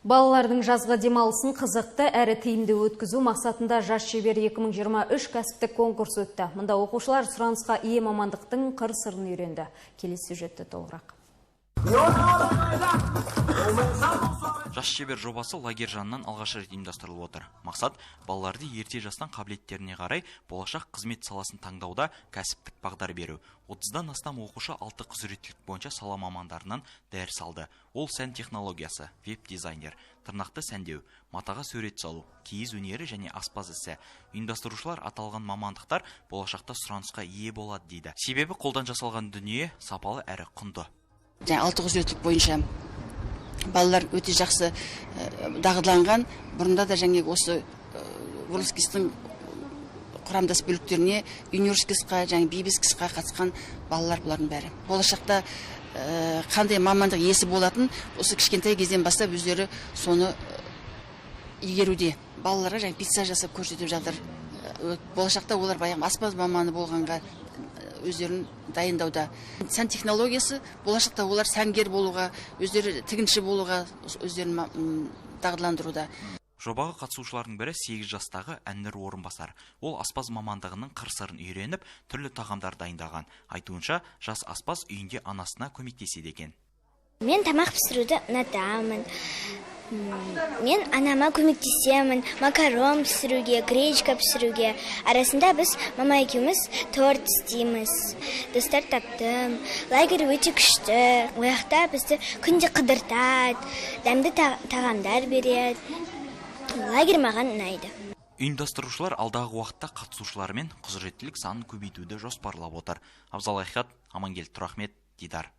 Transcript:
Балалардың жазғы демалысын қызықты әрі тиімді өткізу мақсатында Жас шебер 2023 кәсіптік конкурс өтті. Мұнда оқушылар сұранысқа ие мамандықтың қыр-сырын үйренді. Келесі сюжетті толығырақ. Жас шебер жобасы лагерь жанынан алғаш рет ұйымдастырылып отыр. Мақсат балаларды ерте жастан қабілеттеріне қарай болашақ қызмет саласын таңдауда кәсіптік бағдар беру. 30-дан астам оқушы 6 құзыреттілік бойынша сала мамандарынан дәріс алды. Ол сән технологиясы, веб-дизайнер, тырнақты сәндеу, матаға сурет салу, киіз өнері және аспаз ісі. Ұйымдастырушылар аталған мамандықтар болашақта сұранысқа ие болады дейді. Себебі қолдан жасалған дүние сапалы әрі құнды. 6 құзыреттілік бойынша балалар өте жақсы дағдыланған. Бұрында да осы Ворлскистің құрамдас бөліктеріне юниорскисқа және бибискисқа қатысқан балалар бұлардың бәрі. Болашақта қандай мамандық иесі болатын, осы кішкентай кезден бастап өздері соны игеруде. Балаларға және пицца жасап көрсетіп жатыр. Болашақта олар аспаз маманы болғанға өздерін дайындауда. Сән технологиясы болашақта олар сәнгер болуға, өздері тігінші болуға өздерін дағдыландыруда. Жобаға қатысушылардың бірі 8 жастағы Әннұр Орынбасар. Ол аспаз мамандығының қыр-сырын үйреніп, түрлі тағамдар дайындаған. Айтуынша, жас аспаз үйінде анасына көмектеседі екен. Мен тамақ пісіруді ұнатамын. Мен анама көмектесемін, макарон пісіруге, гречка пісіруге. Арасында біз мама екеуміз торт істейміз. Достар таптым. Лагерь өте күшті. Ояқта бізді күнде қыдыртады, дәмді тағамдар береді. Лагерь маған ұнайды. Ұйымдастырушылар алдағы уақытта қатысушылармен құзыреттілік санын көбейтуді жоспарлап отыр. Абзал Айхат, Амангелді Тұрахмет, Дидар.